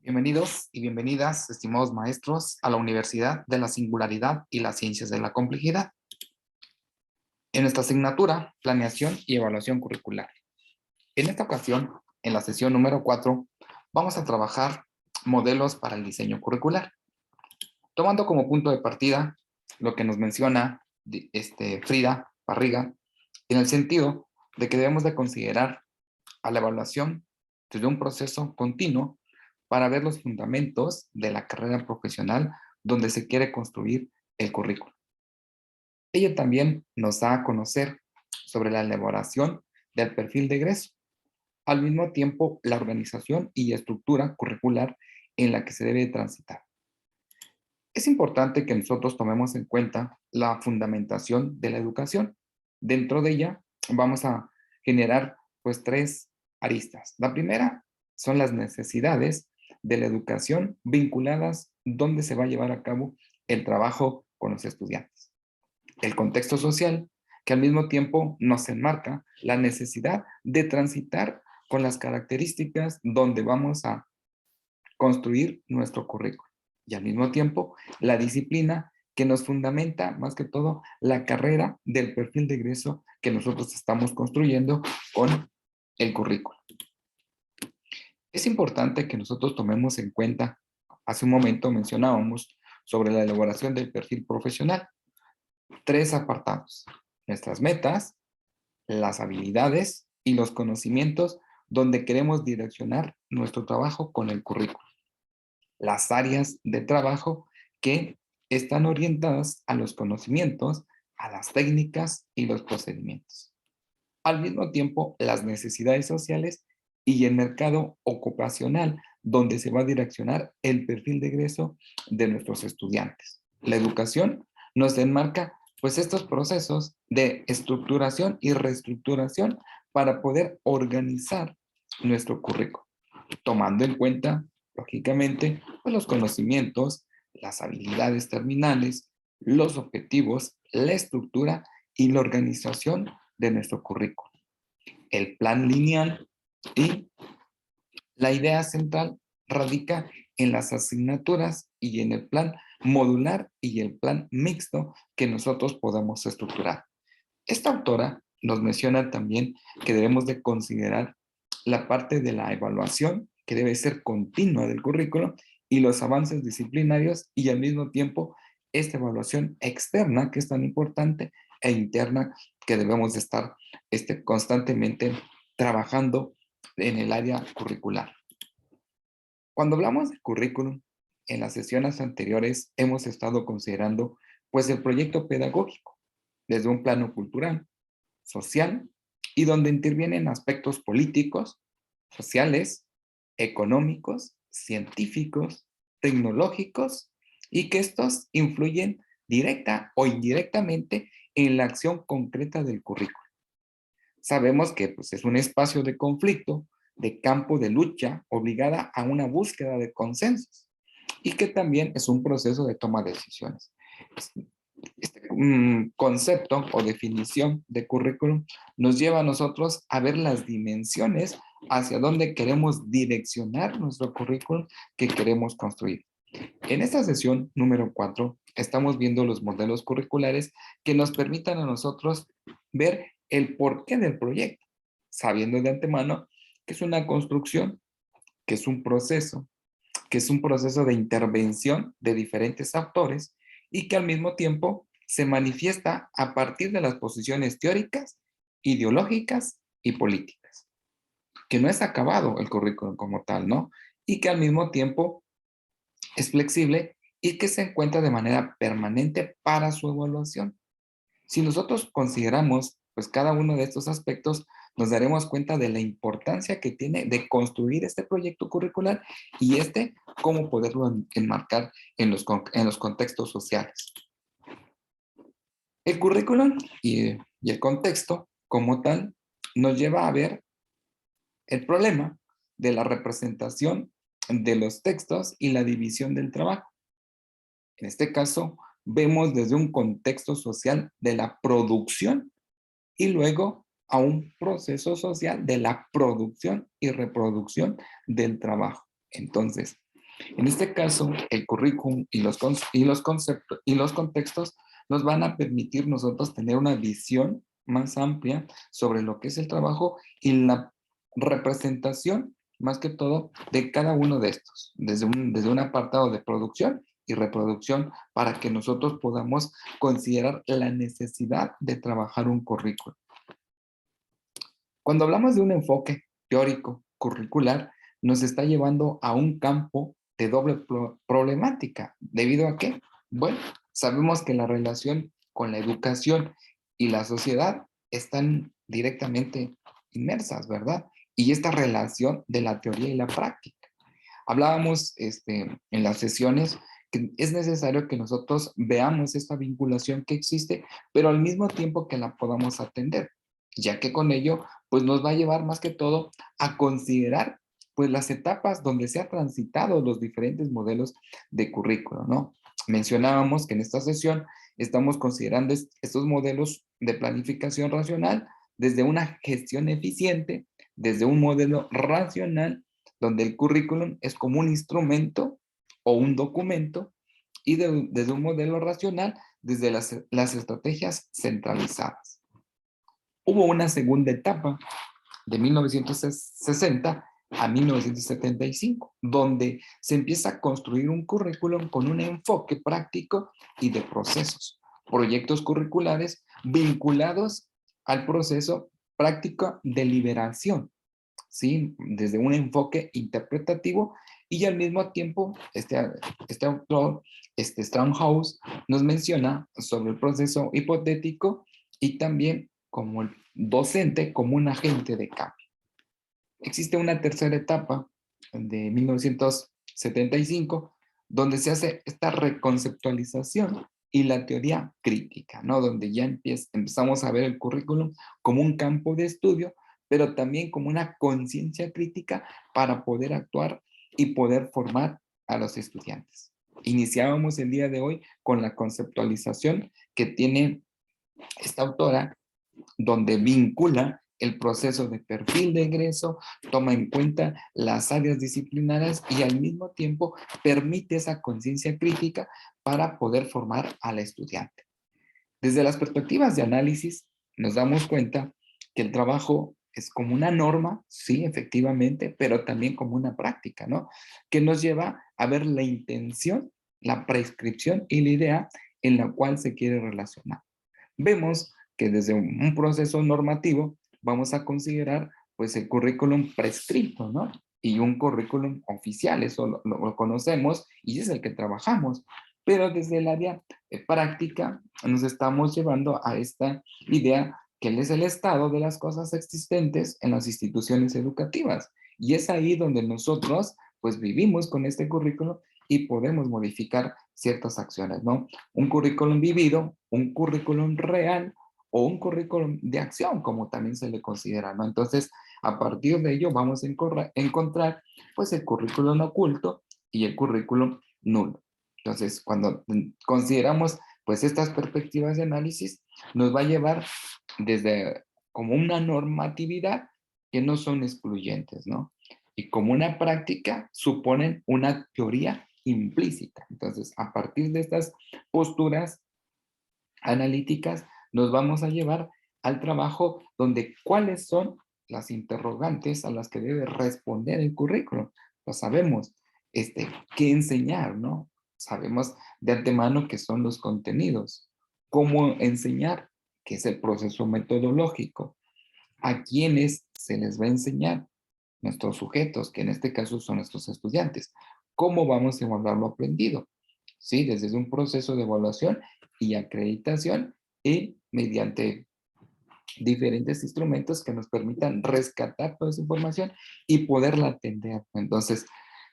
Bienvenidos y bienvenidas, estimados maestros, a la Universidad de la Singularidad y las Ciencias de la Complejidad. En nuestra asignatura, Planeación y Evaluación Curricular. En esta ocasión, en la sesión número 4, vamos a trabajar modelos para el diseño curricular, tomando como punto de partida lo que nos menciona Frida Barriga, en el sentido de que debemos de considerar a la evaluación desde un proceso continuo para ver los fundamentos de la carrera profesional donde se quiere construir el currículo. Ella también nos da a conocer sobre la elaboración del perfil de egreso, al mismo tiempo la organización y estructura curricular en la que se debe transitar. Es importante que nosotros tomemos en cuenta la fundamentación de la educación. Dentro de ella vamos a generar pues tres aristas. La primera son las necesidades de la educación vinculadas donde se va a llevar a cabo el trabajo con los estudiantes. El contexto social, que al mismo tiempo nos enmarca la necesidad de transitar con las características donde vamos a construir nuestro currículo. Y al mismo tiempo, la disciplina que nos fundamenta más que todo la carrera del perfil de egreso que nosotros estamos construyendo con el currículo. Es importante que nosotros tomemos en cuenta, hace un momento mencionábamos sobre la elaboración del perfil profesional, tres apartados: nuestras metas, las habilidades y los conocimientos donde queremos direccionar nuestro trabajo con el currículo. Las áreas de trabajo que están orientadas a los conocimientos, a las técnicas y los procedimientos. Al mismo tiempo, las necesidades sociales y el mercado ocupacional, donde se va a direccionar el perfil de egreso de nuestros estudiantes. La educación nos enmarca pues estos procesos de estructuración y reestructuración para poder organizar nuestro currículo, tomando en cuenta, lógicamente, pues los conocimientos, las habilidades terminales, los objetivos, la estructura y la organización de nuestro currículo. El plan lineal y la idea central radica en las asignaturas y en el plan modular y el plan mixto que nosotros podamos estructurar. Esta autora nos menciona también que debemos de considerar la parte de la evaluación, que debe ser continua del currículo, y los avances disciplinarios, y al mismo tiempo esta evaluación externa, que es tan importante, e interna, que debemos de estar constantemente trabajando en el área curricular. Cuando hablamos de currículum, en las sesiones anteriores hemos estado considerando pues el proyecto pedagógico desde un plano cultural, social y donde intervienen aspectos políticos, sociales, económicos, científicos, tecnológicos y que estos influyen directa o indirectamente en la acción concreta del currículo. Sabemos que pues, es un espacio de conflicto, de campo de lucha, obligada a una búsqueda de consensos y que también es un proceso de toma de decisiones. Este concepto o definición de currículum nos lleva a nosotros a ver las dimensiones hacia dónde queremos direccionar nuestro currículum que queremos construir. En esta sesión número 4 estamos viendo los modelos curriculares que nos permitan a nosotros ver el porqué del proyecto, sabiendo de antemano que es una construcción, que es un proceso, de intervención de diferentes autores y que al mismo tiempo se manifiesta a partir de las posiciones teóricas, ideológicas y políticas. Que no es acabado el currículum como tal, ¿no? Y que al mismo tiempo es flexible y que se encuentra de manera permanente para su evaluación. Si nosotros consideramos pues cada uno de estos aspectos, nos daremos cuenta de la importancia que tiene de construir este proyecto curricular y cómo poderlo enmarcar en los contextos sociales. El currículum y el contexto como tal nos lleva a ver el problema de la representación de los textos y la división del trabajo. En este caso, vemos desde un contexto social de la producción y luego a un proceso social de la producción y reproducción del trabajo. Entonces, En este caso, el currículum y los conceptos y los contextos nos van a permitir nosotros tener una visión más amplia sobre lo que es el trabajo y la representación, más que todo, de cada uno de estos, desde un apartado de producción y reproducción, para que nosotros podamos considerar la necesidad de trabajar un currículum. Cuando hablamos de un enfoque teórico curricular, nos está llevando a un campo de doble problemática. ¿Debido a qué? Bueno, sabemos que la relación con la educación y la sociedad están directamente inmersas, ¿verdad? Y esta relación de la teoría y la práctica. Hablábamos en las sesiones que es necesario que nosotros veamos esta vinculación que existe, pero al mismo tiempo que la podamos atender, ya que con ello pues nos va a llevar más que todo a considerar pues las etapas donde se ha transitado los diferentes modelos de currículo, ¿no? Mencionábamos que en esta sesión estamos considerando estos modelos de planificación racional desde una gestión eficiente, desde un modelo racional donde el currículum es como un instrumento o un documento y desde un modelo racional desde las estrategias centralizadas. Hubo una segunda etapa de 1960 a 1975, donde se empieza a construir un currículum con un enfoque práctico y de procesos, proyectos curriculares vinculados al proceso práctico de liberación, ¿sí? Desde un enfoque interpretativo y al mismo tiempo este autor, Stronghouse, nos menciona sobre el proceso hipotético y también como el docente como un agente de cambio. Existe una tercera etapa de 1975 donde se hace esta reconceptualización y la teoría crítica, ¿no? Donde ya empezamos a ver el currículum como un campo de estudio, pero también como una conciencia crítica para poder actuar y poder formar a los estudiantes. Iniciábamos el día de hoy con la conceptualización que tiene esta autora, donde vincula el proceso de perfil de egreso, toma en cuenta las áreas disciplinarias y al mismo tiempo permite esa conciencia crítica para poder formar al estudiante. Desde las perspectivas de análisis, nos damos cuenta que el trabajo es como una norma, sí, efectivamente, pero también como una práctica, ¿no? Que nos lleva a ver la intención, la prescripción y la idea en la cual se quiere relacionar. Vemos que desde un proceso normativo vamos a considerar pues el currículum prescrito, ¿no? Y un currículum oficial, eso lo conocemos y es el que trabajamos. Pero desde el área práctica nos estamos llevando a esta idea que es el estado de las cosas existentes en las instituciones educativas. Y es ahí donde nosotros pues vivimos con este currículum y podemos modificar ciertas acciones, ¿no? Un currículum vivido, un currículum real o un currículum de acción, como también se le considera, ¿no? Entonces, a partir de ello vamos a encontrar, pues, el currículum oculto y el currículum nulo. Entonces, cuando consideramos, pues, estas perspectivas de análisis, nos va a llevar desde como una normatividad que no son excluyentes, ¿no? Y como una práctica suponen una teoría implícita. Entonces, a partir de estas posturas analíticas, nos vamos a llevar al trabajo donde cuáles son las interrogantes a las que debe responder el currículum. Lo sabemos, qué enseñar, ¿no? Sabemos de antemano qué son los contenidos, cómo enseñar, qué es el proceso metodológico, a quiénes se les va a enseñar, nuestros sujetos, que en este caso son nuestros estudiantes. ¿Cómo vamos a evaluar lo aprendido? Sí, desde un proceso de evaluación y acreditación y mediante diferentes instrumentos que nos permitan rescatar toda esa información y poderla atender. Entonces,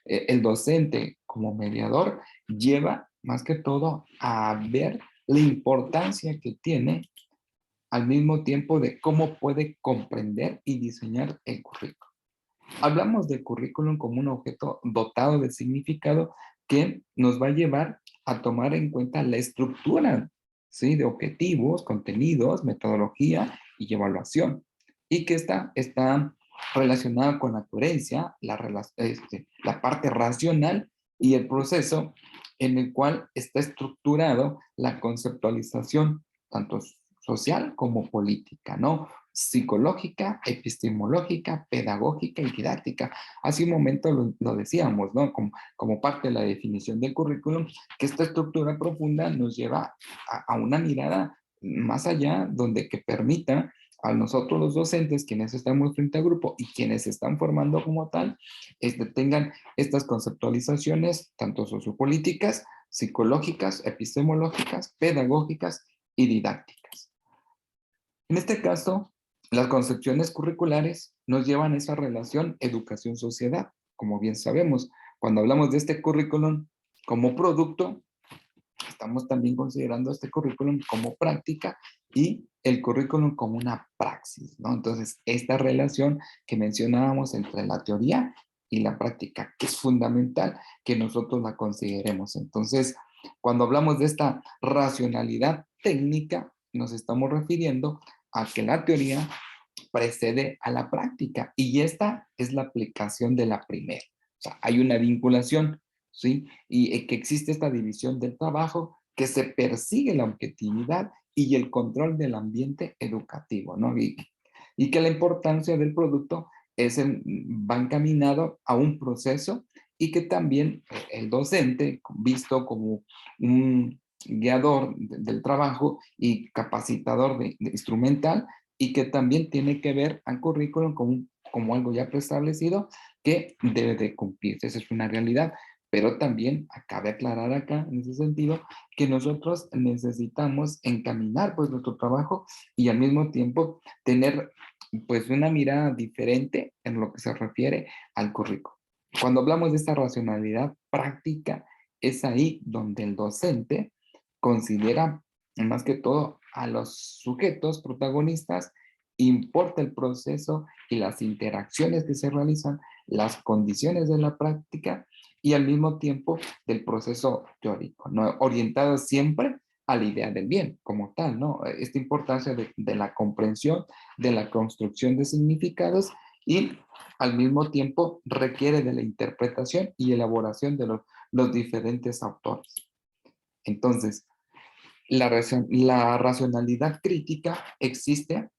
el docente como mediador lleva más que todo a ver la importancia que tiene al mismo tiempo de cómo puede comprender y diseñar el currículum. Hablamos del currículum como un objeto dotado de significado que nos va a llevar a tomar en cuenta la estructura, ¿sí? De objetivos, contenidos, metodología y evaluación. Y que está relacionada con la coherencia, la parte racional y el proceso en el cual está estructurado la conceptualización, tanto social como política, ¿no? Psicológica, epistemológica, pedagógica y didáctica. Hace un momento lo decíamos, ¿no? Como parte de la definición del currículum, que esta estructura profunda nos lleva a una mirada más allá, donde que permita a nosotros los docentes, quienes estamos frente al grupo y quienes se están formando como tal, tengan estas conceptualizaciones, tanto sociopolíticas, psicológicas, epistemológicas, pedagógicas y didácticas. En este caso, las concepciones curriculares nos llevan a esa relación educación-sociedad. Como bien sabemos, cuando hablamos de este currículum como producto, estamos también considerando este currículum como práctica y el currículum como una praxis, ¿no? Entonces, esta relación que mencionábamos entre la teoría y la práctica, que es fundamental que nosotros la consideremos. Entonces, cuando hablamos de esta racionalidad técnica, nos estamos refiriendo a que la teoría precede a la práctica y esta es la aplicación de la primera. O sea, hay una vinculación, ¿sí? Y que existe esta división del trabajo, que se persigue la objetividad y el control del ambiente educativo, ¿no? Y que la importancia del producto va encaminado a un proceso y que también el docente, visto como un guiador del trabajo y capacitador de instrumental, y que también tiene que ver al currículum como algo ya preestablecido que debe de cumplirse. Esa es una realidad. Pero también cabe aclarar acá, en ese sentido, que nosotros necesitamos encaminar pues nuestro trabajo y al mismo tiempo tener pues una mirada diferente en lo que se refiere al currículum. Cuando hablamos de esta racionalidad práctica, es ahí donde el docente considera más que todo a los sujetos protagonistas, importa el proceso y las interacciones que se realizan, las condiciones de la práctica y al mismo tiempo del proceso teórico, ¿no? Orientado siempre a la idea del bien como tal, ¿no? Esta importancia de la comprensión, de la construcción de significados y al mismo tiempo requiere de la interpretación y elaboración de los diferentes autores. Entonces, la racionalidad crítica existe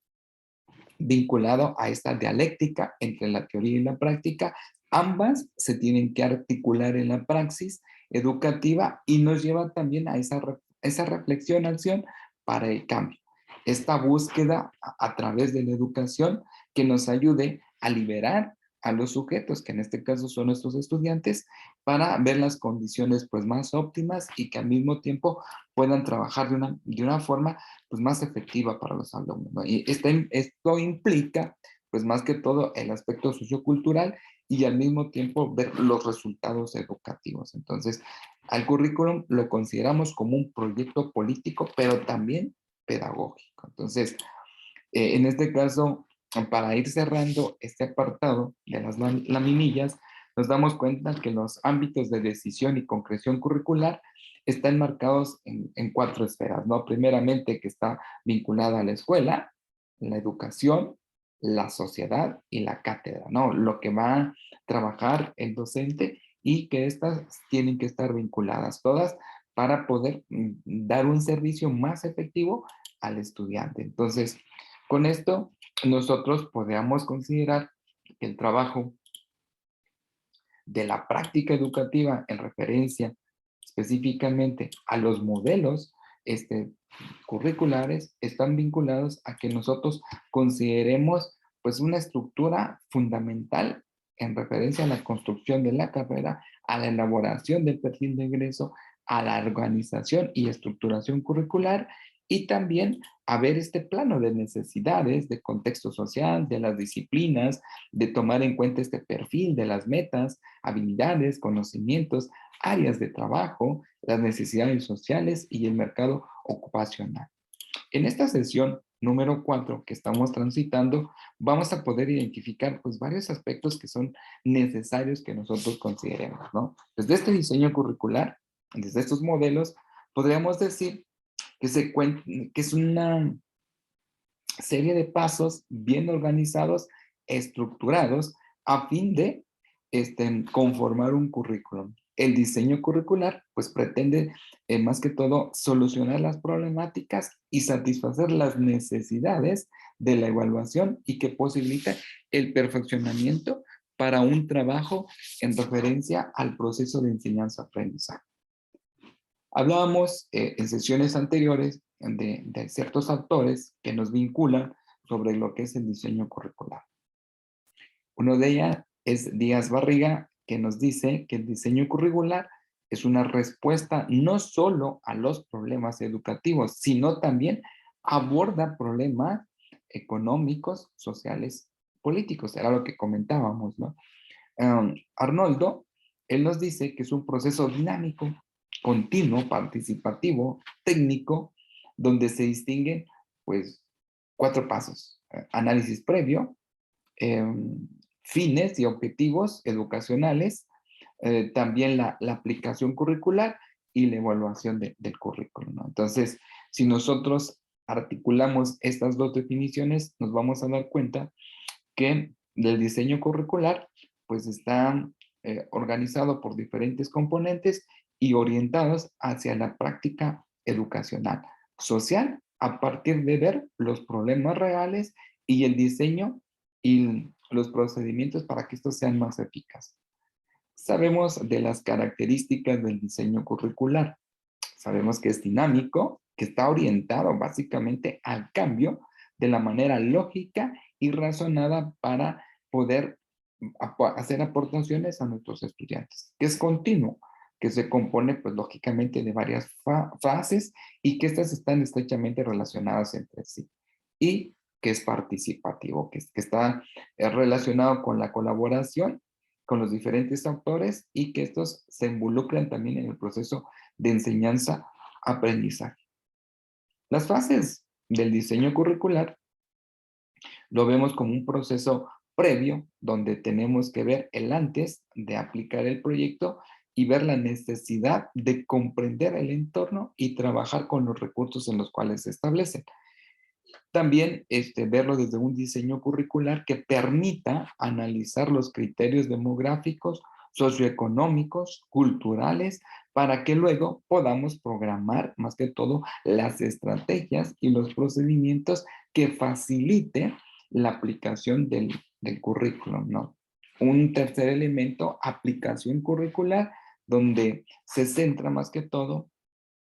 vinculado a esta dialéctica entre la teoría y la práctica. Ambas se tienen que articular en la praxis educativa y nos lleva también a esa reflexión, acción para el cambio. Esta búsqueda a través de la educación que nos ayude a liberar a los sujetos, que en este caso son nuestros estudiantes, para ver las condiciones pues más óptimas y que al mismo tiempo puedan trabajar de una forma pues más efectiva para los alumnos, ¿no? Y esto implica pues más que todo el aspecto sociocultural y al mismo tiempo ver los resultados educativos. Entonces, al currículum lo consideramos como un proyecto político, pero también pedagógico. Entonces, en este caso, para ir cerrando este apartado de las laminillas, nos damos cuenta que los ámbitos de decisión y concreción curricular están marcados en cuatro esferas, ¿no? Primeramente, que está vinculada a la escuela, la educación, la sociedad y la cátedra, ¿no? Lo que va a trabajar el docente y que estas tienen que estar vinculadas todas para poder dar un servicio más efectivo al estudiante. Entonces, con esto, nosotros podríamos considerar que el trabajo de la práctica educativa en referencia específicamente a los modelos curriculares están vinculados a que nosotros consideremos pues una estructura fundamental en referencia a la construcción de la carrera, a la elaboración del perfil de ingreso, a la organización y estructuración curricular y también a ver este plano de necesidades, de contexto social, de las disciplinas, de tomar en cuenta este perfil de las metas, habilidades, conocimientos, áreas de trabajo, las necesidades sociales y el mercado ocupacional. En esta sesión número 4 que estamos transitando, vamos a poder identificar pues varios aspectos que son necesarios que nosotros consideremos, ¿no? Desde este diseño curricular, desde estos modelos, podríamos decir que es una serie de pasos bien organizados, estructurados, a fin de conformar un currículum. El diseño curricular pues pretende más que todo solucionar las problemáticas y satisfacer las necesidades de la evaluación y que posibilita el perfeccionamiento para un trabajo en referencia al proceso de enseñanza-aprendizaje. Hablábamos en sesiones anteriores de ciertos autores que nos vinculan sobre lo que es el diseño curricular. Uno de ellas es Díaz Barriga, que nos dice que el diseño curricular es una respuesta no solo a los problemas educativos, sino también aborda problemas económicos, sociales, políticos. Era lo que comentábamos, ¿no? Arnoldo, él nos dice que es un proceso dinámico, continuo, participativo, técnico, donde se distinguen, pues, 4 pasos. Análisis previo, fines y objetivos educacionales, también la aplicación curricular y la evaluación del currículum, ¿no? Entonces, si nosotros articulamos estas dos definiciones, nos vamos a dar cuenta que del diseño curricular, pues está organizado por diferentes componentes y orientados hacia la práctica educacional, social, a partir de ver los problemas reales y el diseño y los procedimientos para que estos sean más eficaces. Sabemos de las características del diseño curricular. Sabemos que es dinámico, que está orientado básicamente al cambio de la manera lógica y razonada para poder hacer aportaciones a nuestros estudiantes, que es continuo, que se compone pues lógicamente de varias fases y que estas están estrechamente relacionadas entre sí y que es participativo, que está relacionado con la colaboración con los diferentes autores y que estos se involucran también en el proceso de enseñanza-aprendizaje. Las fases del diseño curricular lo vemos como un proceso previo donde tenemos que ver el antes de aplicar el proyecto y ver la necesidad de comprender el entorno y trabajar con los recursos en los cuales se establecen. También verlo desde un diseño curricular que permita analizar los criterios demográficos, socioeconómicos, culturales, para que luego podamos programar más que todo las estrategias y los procedimientos que faciliten la aplicación del currículum, ¿no? Un tercer elemento, aplicación curricular, donde se centra más que todo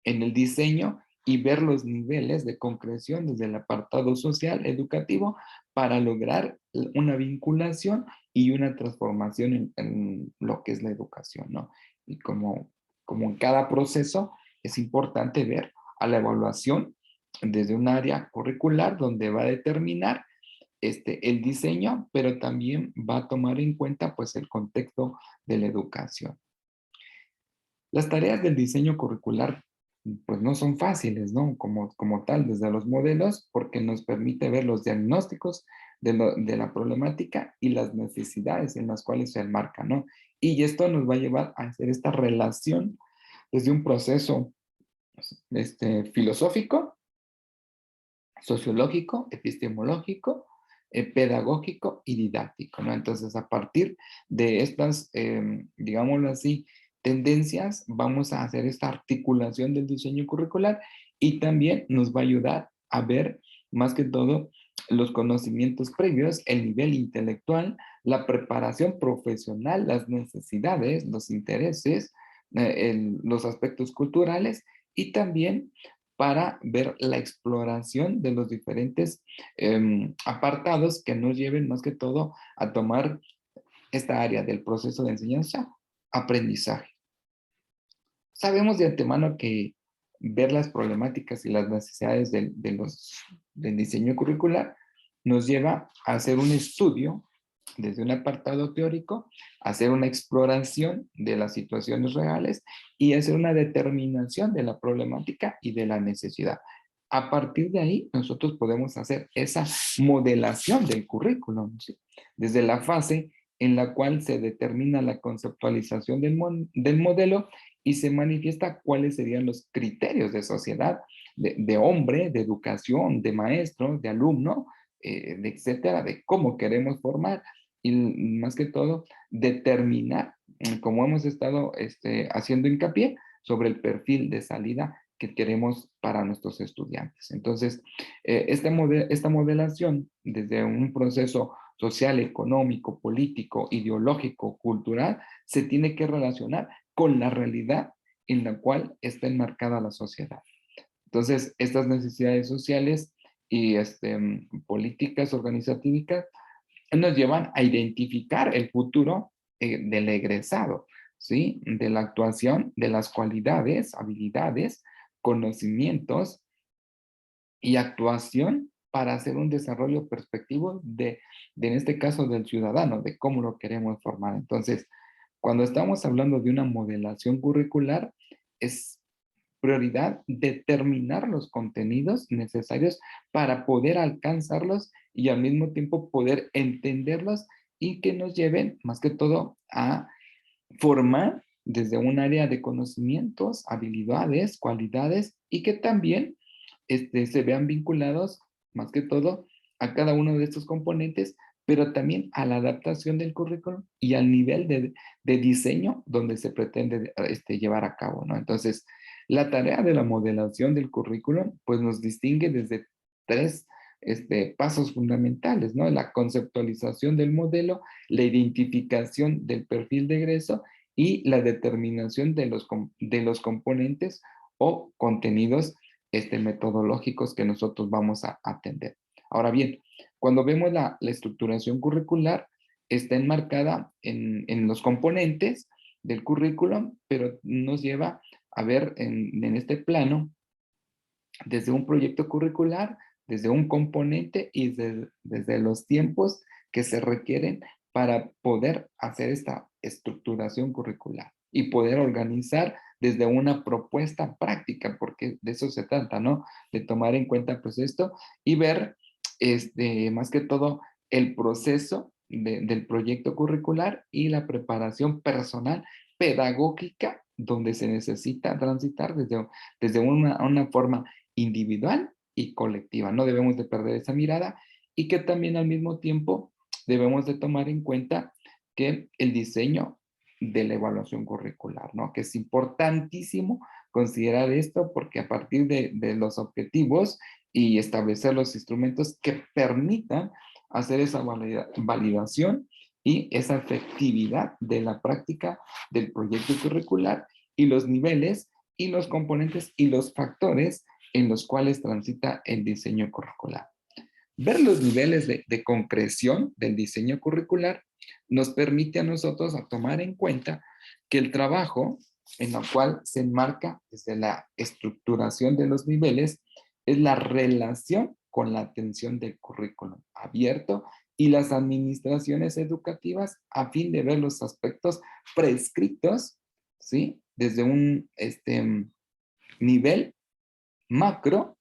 en el diseño y ver los niveles de concreción desde el apartado social, educativo, para lograr una vinculación y una transformación en lo que es la educación, ¿no? Y como en cada proceso, es importante ver a la evaluación desde un área curricular donde va a determinar el diseño, pero también va a tomar en cuenta pues el contexto de la educación. Las tareas del diseño curricular pues no son fáciles, ¿no? Como tal, desde los modelos, porque nos permite ver los diagnósticos de la problemática y las necesidades en las cuales se enmarca, ¿no? Y esto nos va a llevar a hacer esta relación desde un proceso filosófico, sociológico, epistemológico, pedagógico y didáctico, ¿no? Entonces, a partir de estas, digámoslo así, tendencias, vamos a hacer esta articulación del diseño curricular y también nos va a ayudar a ver más que todo los conocimientos previos, el nivel intelectual, la preparación profesional, las necesidades, los intereses, los aspectos culturales y también para ver la exploración de los diferentes apartados que nos lleven más que todo a tomar esta área del proceso de enseñanza-aprendizaje. Sabemos de antemano que ver las problemáticas y las necesidades del diseño curricular nos lleva a hacer un estudio desde un apartado teórico, hacer una exploración de las situaciones reales y hacer una determinación de la problemática y de la necesidad. A partir de ahí, nosotros podemos hacer esa modelación del currículum, ¿sí? Desde la fase en la cual se determina la conceptualización del modelo y se manifiesta cuáles serían los criterios de sociedad, de hombre, de educación, de maestro, de alumno, etcétera, de cómo queremos formar y más que todo determinar como hemos estado haciendo hincapié sobre el perfil de salida que queremos para nuestros estudiantes. Entonces, esta modelación desde un proceso social, económico, político, ideológico, cultural, se tiene que relacionar con la realidad en la cual está enmarcada la sociedad. Entonces, estas necesidades sociales y políticas organizativas nos llevan a identificar el futuro del egresado, ¿sí? De la actuación, de las cualidades, habilidades, conocimientos y actuación para hacer un desarrollo perspectivo en este caso, del ciudadano, de cómo lo queremos formar. Entonces, cuando estamos hablando de una modelación curricular, es prioridad determinar los contenidos necesarios para poder alcanzarlos y al mismo tiempo poder entenderlos y que nos lleven más que todo a formar desde un área de conocimientos, habilidades, cualidades y que también se vean vinculados más que todo a cada uno de estos componentes, pero también a la adaptación del currículum y al nivel de diseño donde se pretende llevar a cabo, ¿no? Entonces, la tarea de la modelación del currículum, pues nos distingue desde tres pasos fundamentales, ¿no? La conceptualización del modelo, la identificación del perfil de egreso y la determinación de los componentes o contenidos metodológicos que nosotros vamos a atender. Ahora bien, cuando vemos la estructuración curricular, está enmarcada en los componentes del currículum, pero nos lleva a ver en este plano desde un proyecto curricular, desde un componente y desde los tiempos que se requieren para poder hacer esta estructuración curricular y poder organizar desde una propuesta práctica, porque de eso se trata, ¿no? De tomar en cuenta pues esto y ver más que todo el proceso del proyecto curricular y la preparación personal pedagógica donde se necesita transitar desde una forma individual y colectiva. No debemos de perder esa mirada y que también al mismo tiempo debemos de tomar en cuenta que el diseño de la evaluación curricular, ¿no? Que es importantísimo considerar esto porque a partir de los objetivos y establecer los instrumentos que permitan hacer esa validación y esa efectividad de la práctica del proyecto curricular y los niveles y los componentes y los factores en los cuales transita el diseño curricular. Ver los niveles de concreción del diseño curricular nos permite a nosotros a tomar en cuenta que el trabajo en el cual se enmarca desde la estructuración de los niveles es la relación con la atención del currículum abierto y las administraciones educativas a fin de ver los aspectos prescritos, ¿sí? Desde un nivel macro,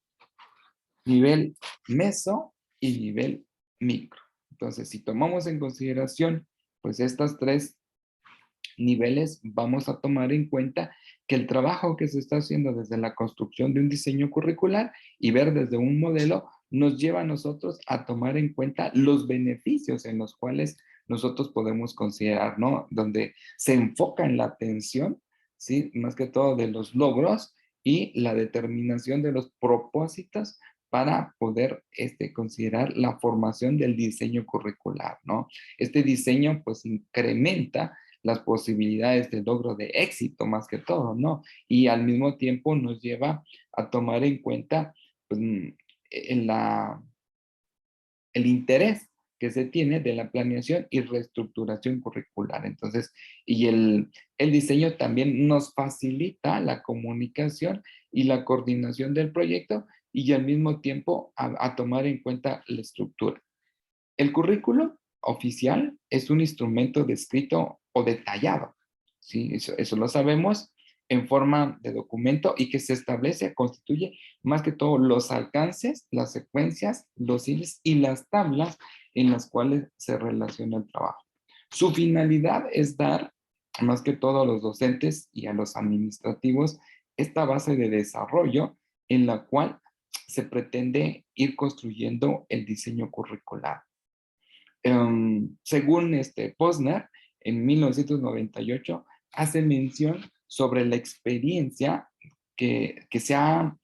nivel meso y nivel micro. Entonces, si tomamos en consideración, pues estas tres niveles, vamos a tomar en cuenta que el trabajo que se está haciendo desde la construcción de un diseño curricular y ver desde un modelo nos lleva a nosotros a tomar en cuenta los beneficios en los cuales nosotros podemos considerar, ¿no? Donde se enfoca en la atención, ¿sí? Más que todo de los logros y la determinación de los propósitos para poder considerar la formación del diseño curricular, ¿no? Este diseño pues incrementa las posibilidades de logro de éxito más que todo, ¿no? Y al mismo tiempo nos lleva a tomar en cuenta pues, el interés que se tiene de la planeación y reestructuración curricular. Entonces, y el diseño también nos facilita la comunicación y la coordinación del proyecto y al mismo tiempo a tomar en cuenta la estructura. El currículo oficial es un instrumento descrito o detallado, ¿sí? Eso lo sabemos en forma de documento y que se establece, constituye más que todo los alcances, las secuencias, los hilos y las tablas en las cuales se relaciona el trabajo. Su finalidad es dar, más que todo a los docentes y a los administrativos, esta base de desarrollo en la cual se pretende ir construyendo el diseño curricular. Según Posner, en 1998, hace mención sobre la experiencia que se ha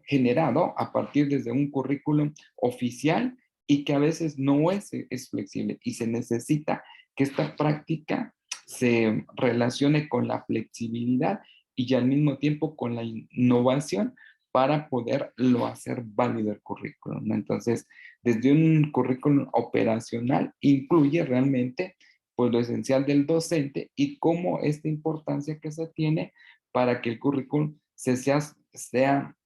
generado a partir desde un currículum oficial y que a veces no es flexible y se necesita que esta práctica se relacione con la flexibilidad y al mismo tiempo con la innovación para poderlo hacer válido el currículum, ¿no? Entonces, desde un currículum operacional incluye realmente pues lo esencial del docente y cómo esta importancia que se tiene para que el currículum sea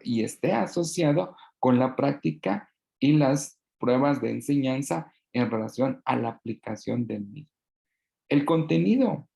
y esté asociado con la práctica y las pruebas de enseñanza en relación a la aplicación del mismo. El contenido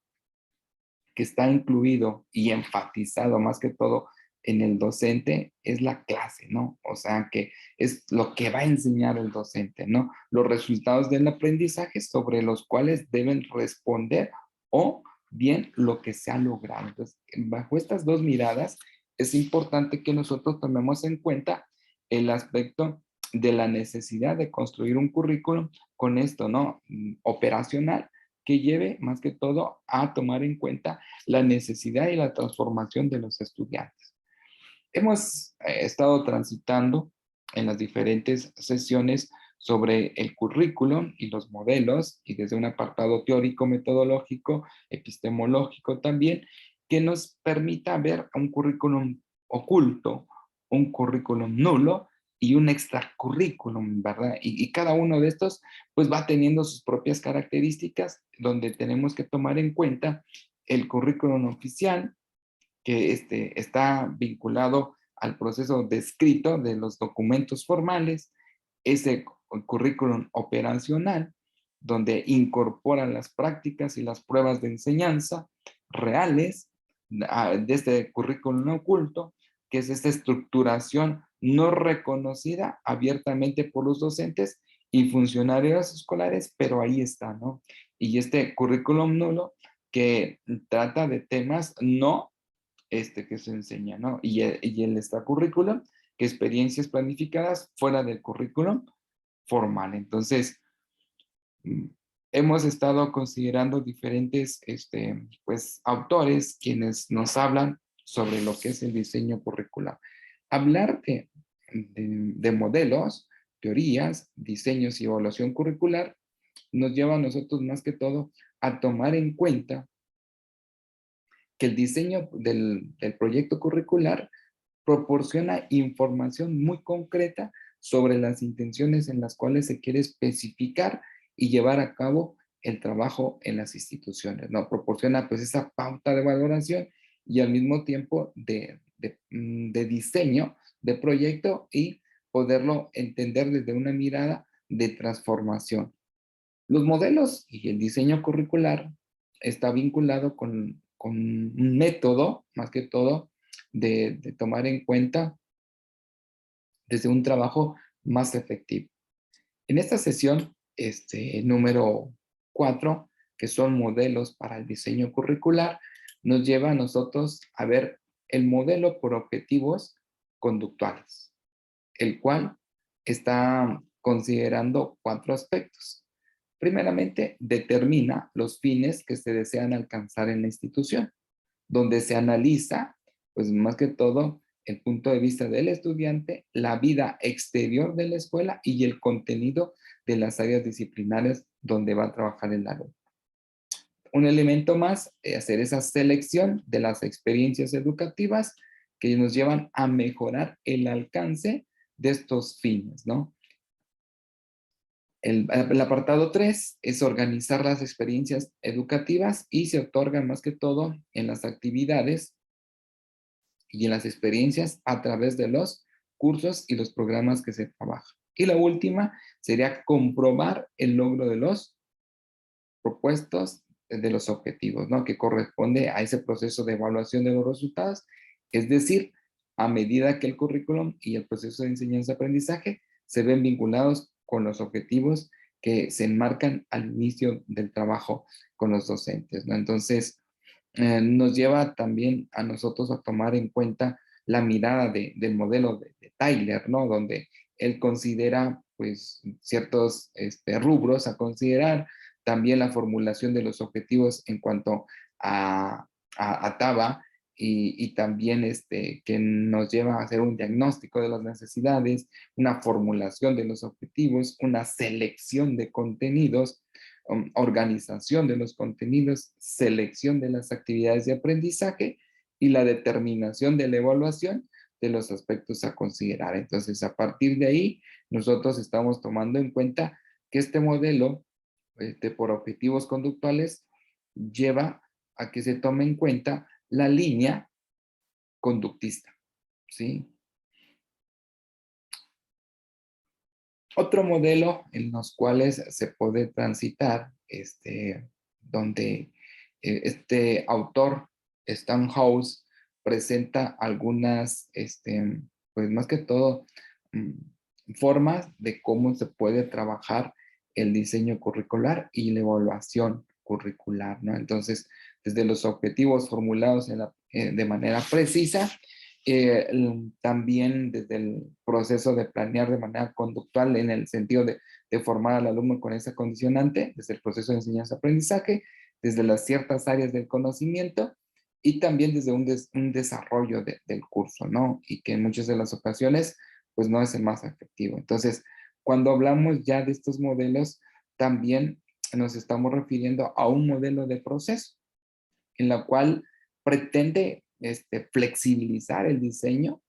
que está incluido y enfatizado más que todo en el docente es la clase, ¿no? O sea, que es lo que va a enseñar el docente, ¿no? Los resultados del aprendizaje sobre los cuales deben responder o bien lo que se ha logrado. Entonces, bajo estas dos miradas, es importante que nosotros tomemos en cuenta el aspecto de la necesidad de construir un currículum con esto, ¿no? Operacional, que lleve más que todo a tomar en cuenta la necesidad y la transformación de los estudiantes. Hemos estado transitando en las diferentes sesiones sobre el currículum y los modelos, y desde un apartado teórico, metodológico, epistemológico también, que nos permita ver un currículum oculto, un currículum nulo y un extracurrículum, ¿verdad? Y cada uno de estos pues va teniendo sus propias características donde tenemos que tomar en cuenta el currículum oficial, que está vinculado al proceso descrito de los documentos formales, ese currículum operacional, donde incorpora las prácticas y las pruebas de enseñanza reales de este currículum oculto, que es esta estructuración no reconocida abiertamente por los docentes y funcionarios escolares, pero ahí está, ¿no? Y este currículum nulo que trata de temas no que se enseña, ¿no? Y el extracurricular, que experiencias planificadas fuera del currículum formal. Entonces, mm, hemos estado considerando diferentes, pues, autores quienes nos hablan sobre lo que es el diseño curricular. Hablar de modelos, teorías, diseños y evaluación curricular nos lleva a nosotros más que todo a tomar en cuenta que el diseño del proyecto curricular proporciona información muy concreta sobre las intenciones en las cuales se quiere especificar y llevar a cabo el trabajo en las instituciones, ¿no? Proporciona pues esa pauta de valoración y al mismo tiempo de diseño de proyecto y poderlo entender desde una mirada de transformación. Los modelos y el diseño curricular está vinculado con un método, más que todo, de tomar en cuenta desde un trabajo más efectivo. En esta sesión, número 4, que son modelos para el diseño curricular, nos lleva a nosotros a ver el modelo por objetivos conductuales, el cual está considerando 4 aspectos. Primeramente, determina los fines que se desean alcanzar en la institución, donde se analiza, pues más que todo, el punto de vista del estudiante, la vida exterior de la escuela y el contenido de las áreas disciplinarias donde va a trabajar el alumno. Un elemento más es hacer esa selección de las experiencias educativas que nos llevan a mejorar el alcance de estos fines, ¿no? El apartado 3 es organizar las experiencias educativas y se otorgan más que todo en las actividades y en las experiencias a través de los cursos y los programas que se trabajan. Y la última sería comprobar el logro de los propuestos, de los objetivos, ¿no? Que corresponde a ese proceso de evaluación de los resultados, es decir, a medida que el currículum y el proceso de enseñanza-aprendizaje se ven vinculados con los objetivos que se enmarcan al inicio del trabajo con los docentes, ¿no? Entonces, nos lleva también a nosotros a tomar en cuenta la mirada del modelo de Tyler, ¿no? Donde él considera, pues, ciertos rubros a considerar, también la formulación de los objetivos en cuanto a TABA y también que nos lleva a hacer un diagnóstico de las necesidades, una formulación de los objetivos, una selección de contenidos, organización de los contenidos, selección de las actividades de aprendizaje y la determinación de la evaluación de los aspectos a considerar. Entonces, a partir de ahí, nosotros estamos tomando en cuenta que este modelo por objetivos conductuales lleva a que se tome en cuenta la línea conductista, ¿sí? Otro modelo en los cuales se puede transitar, donde este autor, Stanhouse, presenta algunas, pues más que todo, formas de cómo se puede trabajar el diseño curricular y la evaluación curricular, ¿no? Entonces, desde los objetivos formulados de manera precisa, también desde el proceso de planear de manera conductual en el sentido de formar al alumno con esa condicionante, desde el proceso de enseñanza-aprendizaje, desde las ciertas áreas del conocimiento y también desde un desarrollo del curso, ¿no? Y que en muchas de las ocasiones, pues no es el más efectivo. Entonces, cuando hablamos ya de estos modelos, también nos estamos refiriendo a un modelo de proceso en la cual pretende flexibilizar el diseño,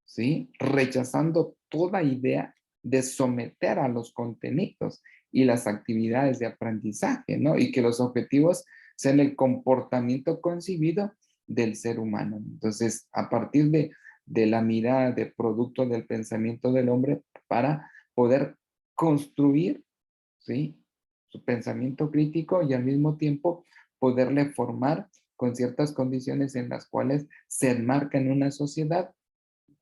¿sí? Rechazando toda idea de someter a los contenidos y las actividades de aprendizaje, ¿no? Y que los objetivos sean el comportamiento concebido del ser humano. Entonces, a partir de la mirada de producto del pensamiento del hombre para poder construir, ¿sí? Su pensamiento crítico y al mismo tiempo poderle formar con ciertas condiciones en las cuales se enmarca en una sociedad,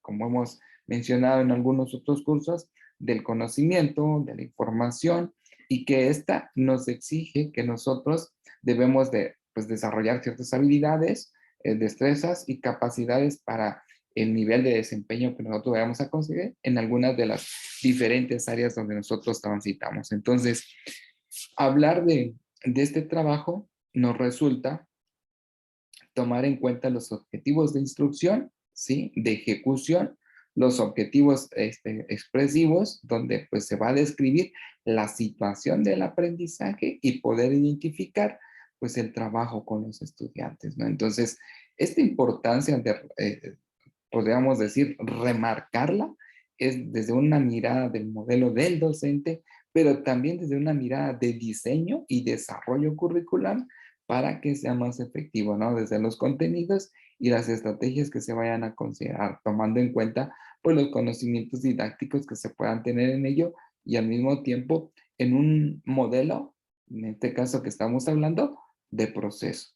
como hemos mencionado en algunos otros cursos, del conocimiento, de la información, y que ésta nos exige que nosotros debemos de pues, desarrollar ciertas habilidades, destrezas y capacidades para el nivel de desempeño que nosotros vayamos a conseguir en algunas de las diferentes áreas donde nosotros transitamos. Entonces, hablar de este trabajo nos resulta tomar en cuenta los objetivos de instrucción, ¿sí? De ejecución, los objetivos expresivos, donde pues se va a describir la situación del aprendizaje y poder identificar pues el trabajo con los estudiantes, ¿no? Entonces, esta importancia de, podríamos decir, remarcarla, es desde una mirada del modelo del docente, pero también desde una mirada de diseño y desarrollo curricular para que sea más efectivo, ¿no? Desde los contenidos y las estrategias que se vayan a considerar, tomando en cuenta, pues, los conocimientos didácticos que se puedan tener en ello y al mismo tiempo en un modelo, en este caso que estamos hablando, de proceso.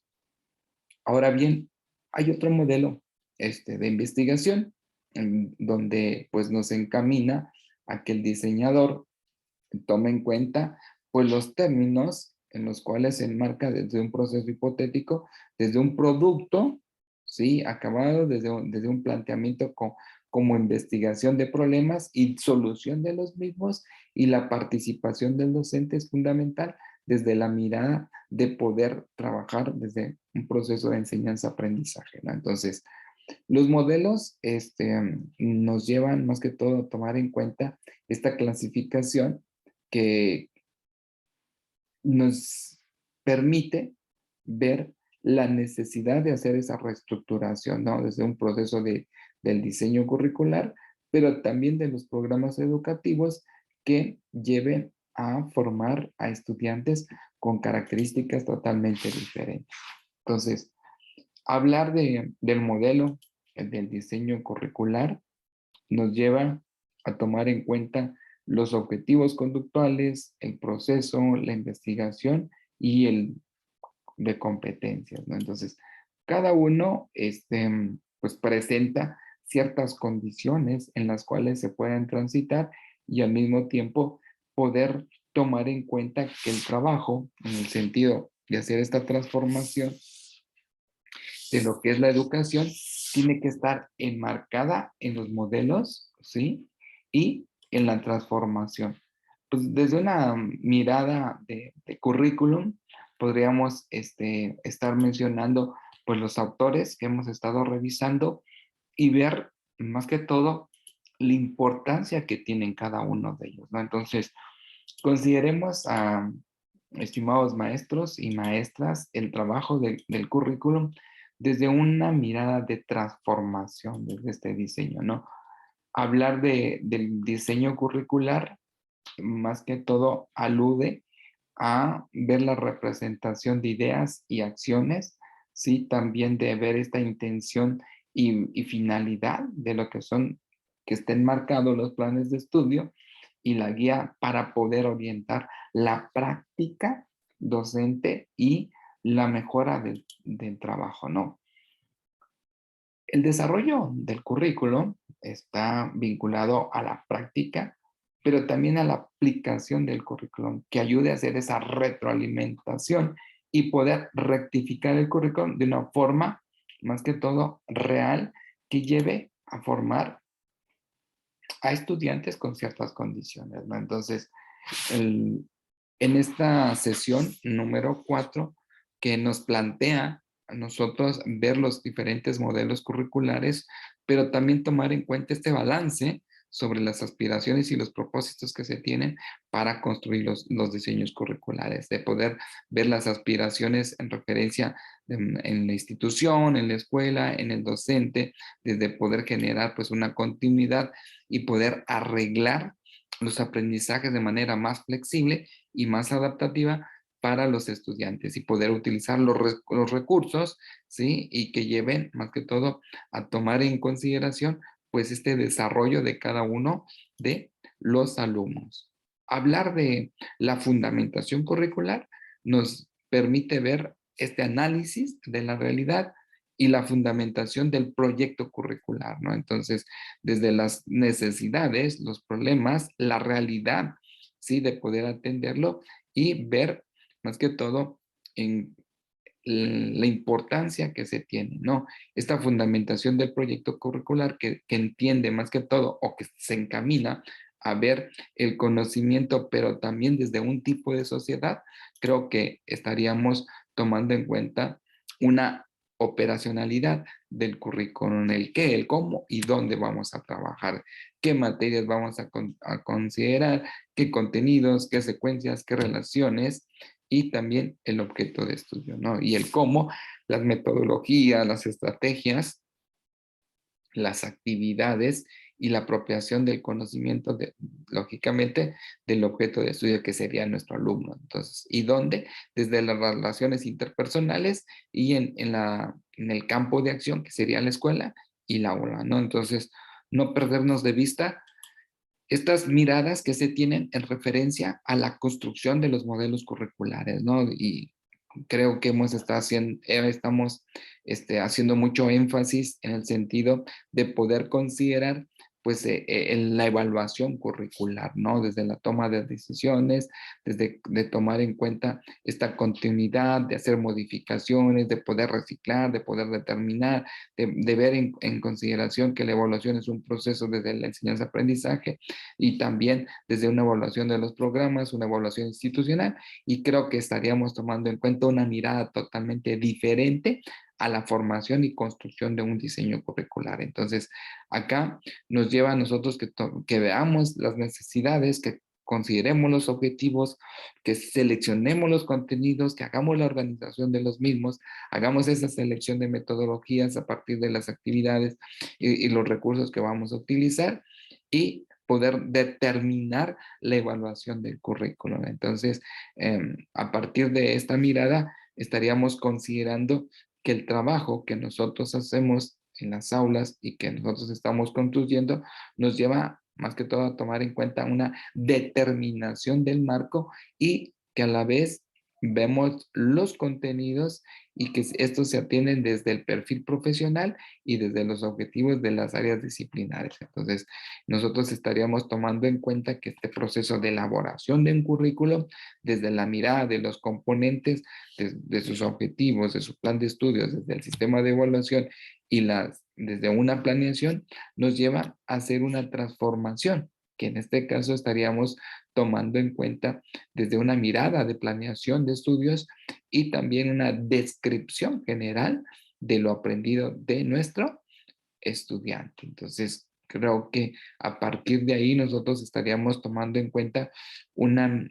Ahora bien, hay otro modelo de investigación donde pues nos encamina a que el diseñador tome en cuenta pues los términos en los cuales se enmarca desde un proceso hipotético, desde un producto, ¿sí? Acabado, desde un planteamiento como investigación de problemas y solución de los mismos, y la participación del docente es fundamental desde la mirada de poder trabajar desde un proceso de enseñanza-aprendizaje, ¿no? Entonces, los modelos nos llevan más que todo a tomar en cuenta esta clasificación que nos permite ver la necesidad de hacer esa reestructuración, ¿no? Desde un proceso del diseño curricular, pero también de los programas educativos que lleven a formar a estudiantes con características totalmente diferentes. Entonces, hablar del modelo del diseño curricular nos lleva a tomar en cuenta los objetivos conductuales, el proceso, la investigación y el de competencias, ¿no? Entonces, cada uno pues presenta ciertas condiciones en las cuales se pueden transitar y al mismo tiempo poder tomar en cuenta que el trabajo, en el sentido de hacer esta transformación de lo que es la educación, tiene que estar enmarcada en los modelos, ¿sí? Y en la transformación. Pues desde una mirada de currículum, podríamos estar mencionando pues los autores que hemos estado revisando y ver más que todo la importancia que tienen cada uno de ellos, ¿no? Entonces, consideremos a, estimados maestros y maestras, el trabajo del currículum desde una mirada de transformación, desde este diseño, ¿no? Hablar del diseño curricular más que todo alude a ver la representación de ideas y acciones, sí, también de ver esta intención y finalidad de lo que son, que estén marcados los planes de estudio y la guía para poder orientar la práctica docente y la mejora del trabajo, ¿no? El desarrollo del currículo está vinculado a la práctica, pero también a la aplicación del currículum, que ayude a hacer esa retroalimentación y poder rectificar el currículum de una forma, más que todo, real, que lleve a formar a estudiantes con ciertas condiciones, ¿no? Entonces, el- en esta sesión número 4 que nos plantea a nosotros ver los diferentes modelos curriculares, pero también tomar en cuenta este balance sobre las aspiraciones y los propósitos que se tienen para construir los diseños curriculares, de poder ver las aspiraciones en referencia en la institución, en la escuela, en el docente, desde poder generar pues una continuidad y poder arreglar los aprendizajes de manera más flexible y más adaptativa para los estudiantes y poder utilizar los recursos, ¿sí? Y que lleven más que todo a tomar en consideración pues este desarrollo de cada uno de los alumnos. Hablar de la fundamentación curricular nos permite ver este análisis de la realidad y la fundamentación del proyecto curricular, ¿no? Entonces, desde las necesidades, los problemas, la realidad, ¿sí? De poder atenderlo y ver más que todo en la importancia que se tiene, ¿no? Esta fundamentación del proyecto curricular que entiende más que todo o que se encamina a ver el conocimiento, pero también desde un tipo de sociedad, creo que estaríamos tomando en cuenta una operacionalidad del currículum, el qué, el cómo y dónde vamos a trabajar, qué materias vamos a considerar, qué contenidos, qué secuencias, qué relaciones y también el objeto de estudio, ¿no? Y el cómo, las metodologías, las estrategias, las actividades y la apropiación del conocimiento, lógicamente, del objeto de estudio que sería nuestro alumno. Entonces, ¿y dónde? Desde las relaciones interpersonales y en el campo de acción, que sería la escuela y la aula, ¿no? Entonces, no perdernos de vista estas miradas que se tienen en referencia a la construcción de los modelos curriculares, ¿no? Y creo que estamos haciendo mucho énfasis en el sentido de poder considerar pues la evaluación curricular, ¿no? Desde la toma de decisiones, desde de tomar en cuenta esta continuidad, de hacer modificaciones, de poder reciclar, de poder determinar, de ver en consideración que la evaluación es un proceso desde la enseñanza-aprendizaje y también desde una evaluación de los programas, una evaluación institucional, y creo que estaríamos tomando en cuenta una mirada totalmente diferente a la formación y construcción de un diseño curricular. Entonces, acá nos lleva a nosotros que veamos las necesidades, que consideremos los objetivos, que seleccionemos los contenidos, que hagamos la organización de los mismos, hagamos esa selección de metodologías a partir de las actividades y los recursos que vamos a utilizar y poder determinar la evaluación del currículum. Entonces, a partir de esta mirada, estaríamos considerando que el trabajo que nosotros hacemos en las aulas y que nosotros estamos construyendo nos lleva más que todo a tomar en cuenta una determinación del marco y que a la vez vemos los contenidos y que estos se atienden desde el perfil profesional y desde los objetivos de las áreas disciplinares. Entonces, nosotros estaríamos tomando en cuenta que este proceso de elaboración de un currículo, desde la mirada de los componentes, de sus objetivos, de su plan de estudios, desde el sistema de evaluación y desde una planeación, nos lleva a hacer una transformación que en este caso estaríamos tomando en cuenta desde una mirada de planeación de estudios y también una descripción general de lo aprendido de nuestro estudiante. Entonces, creo que a partir de ahí nosotros estaríamos tomando en cuenta una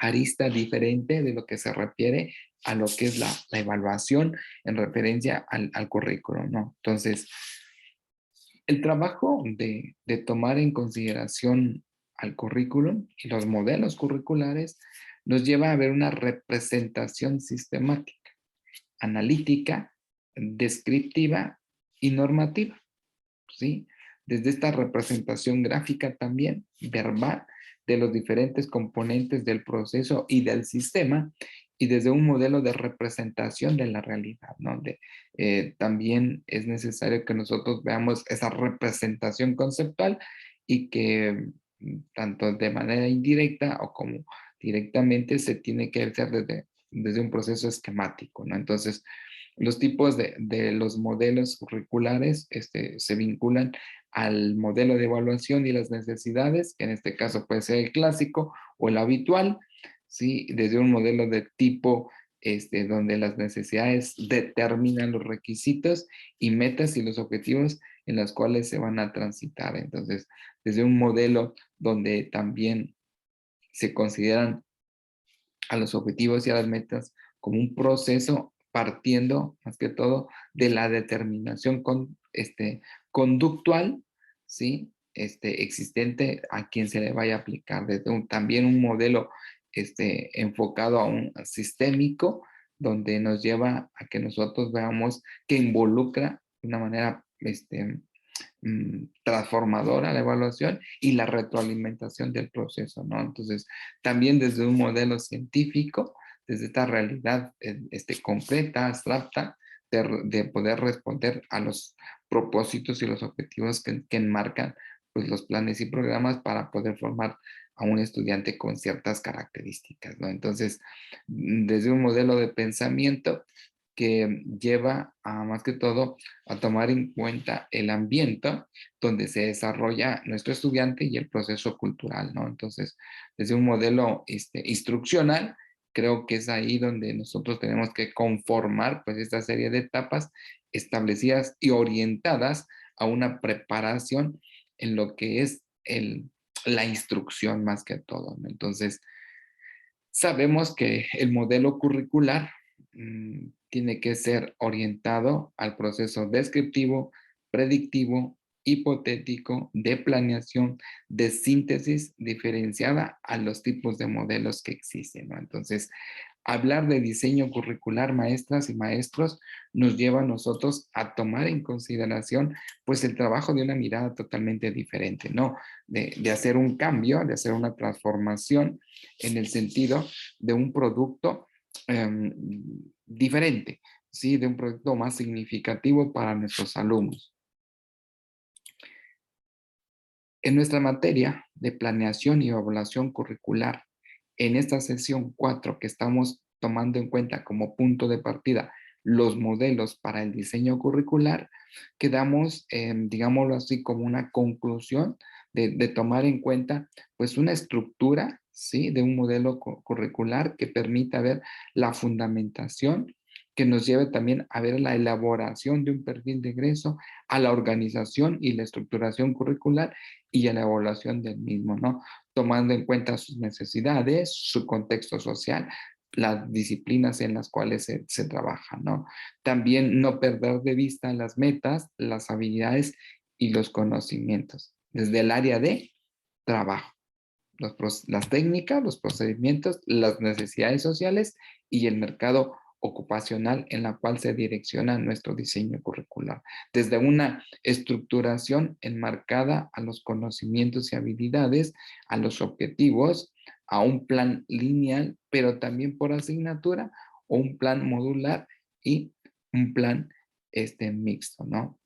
arista diferente de lo que se refiere a lo que es la evaluación en referencia al currículo, ¿no? Entonces, el trabajo de tomar en consideración al currículum y los modelos curriculares nos lleva a ver una representación sistemática, analítica, descriptiva y normativa, ¿sí? Desde esta representación gráfica también, verbal, de los diferentes componentes del proceso y del sistema, y desde un modelo de representación de la realidad, ¿no? También es necesario que nosotros veamos esa representación conceptual y que tanto de manera indirecta o como directamente se tiene que hacer desde un proceso esquemático, ¿no? Entonces, los tipos de los modelos curriculares se vinculan al modelo de evaluación y las necesidades, que en este caso puede ser el clásico o el habitual, ¿sí? Desde un modelo de tipo donde las necesidades determinan los requisitos y metas y los objetivos en los cuales se van a transitar. Entonces, desde un modelo donde también se consideran a los objetivos y a las metas como un proceso partiendo más que todo de la determinación conductual, ¿sí? Existente a quien se le vaya a aplicar, desde también un modelo enfocado a un sistémico, donde nos lleva a que nosotros veamos que involucra de una manera transformadora la evaluación y la retroalimentación del proceso, ¿no? Entonces, también desde un modelo científico, desde esta realidad concreta, abstracta, de poder responder a los propósitos y los objetivos que enmarcan pues, los planes y programas para poder formar a un estudiante con ciertas características, ¿no? Entonces, desde un modelo de pensamiento que lleva a más que todo a tomar en cuenta el ambiente donde se desarrolla nuestro estudiante y el proceso cultural, ¿no? Entonces, desde un modelo instruccional, creo que es ahí donde nosotros tenemos que conformar pues esta serie de etapas establecidas y orientadas a una preparación en lo que es la instrucción más que todo, ¿no? Entonces, sabemos que el modelo curricular tiene que ser orientado al proceso descriptivo, predictivo, hipotético, de planeación, de síntesis diferenciada a los tipos de modelos que existen, ¿no? Entonces, hablar de diseño curricular, maestras y maestros, nos lleva a nosotros a tomar en consideración, pues, el trabajo de una mirada totalmente diferente, ¿no? De hacer un cambio, de hacer una transformación en el sentido de un producto diferente, ¿sí? De un producto más significativo para nuestros alumnos. En nuestra materia de planeación y evaluación curricular, en esta sesión 4 que estamos tomando en cuenta como punto de partida los modelos para el diseño curricular, quedamos, digámoslo así, como una conclusión de tomar en cuenta pues una estructura, ¿sí? De un modelo curricular que permita ver la fundamentación, que nos lleve también a ver la elaboración de un perfil de egreso, a la organización y la estructuración curricular y a la evaluación del mismo, ¿no? Tomando en cuenta sus necesidades, su contexto social, las disciplinas en las cuales se trabaja, ¿no? También no perder de vista las metas, las habilidades y los conocimientos desde el área de trabajo, las técnicas, los procedimientos, las necesidades sociales y el mercado ocupacional en la cual se direcciona nuestro diseño curricular, desde una estructuración enmarcada a los conocimientos y habilidades, a los objetivos, a un plan lineal, pero también por asignatura, o un plan modular y un plan mixto, ¿no?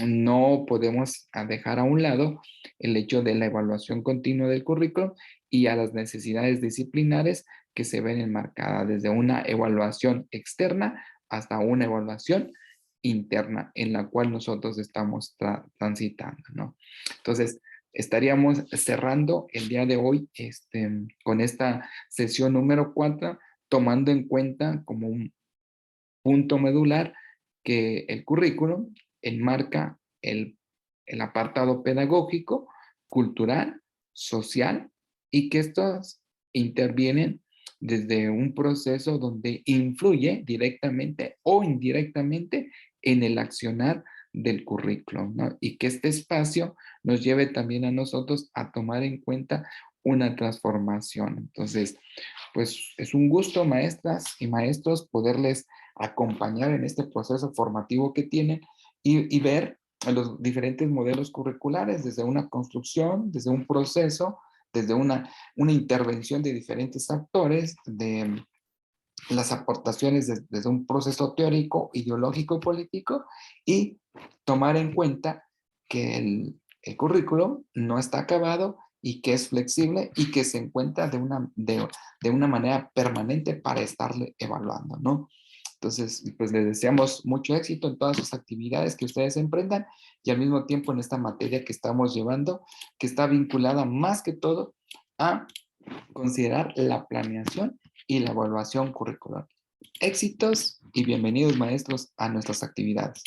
No podemos dejar a un lado el hecho de la evaluación continua del currículum y a las necesidades disciplinares que se ven enmarcadas desde una evaluación externa hasta una evaluación interna en la cual nosotros estamos transitando, ¿no? Entonces, estaríamos cerrando el día de hoy con esta sesión número 4, tomando en cuenta como un punto medular que el currículum enmarca el apartado pedagógico, cultural, social, y que estos intervienen desde un proceso donde influye directamente o indirectamente en el accionar del currículum, ¿no? Y que este espacio nos lleve también a nosotros a tomar en cuenta una transformación. Entonces, pues es un gusto, maestras y maestros, poderles acompañar en este proceso formativo que tienen y ver los diferentes modelos curriculares desde una construcción, desde un proceso, desde una intervención de diferentes actores, de las aportaciones desde un proceso teórico, ideológico y político, y tomar en cuenta que el currículum no está acabado y que es flexible y que se encuentra de una manera permanente para estarle evaluando, ¿no? Entonces, pues les deseamos mucho éxito en todas sus actividades que ustedes emprendan y al mismo tiempo en esta materia que estamos llevando, que está vinculada más que todo a considerar la planeación y la evaluación curricular. Éxitos y bienvenidos, maestros, a nuestras actividades.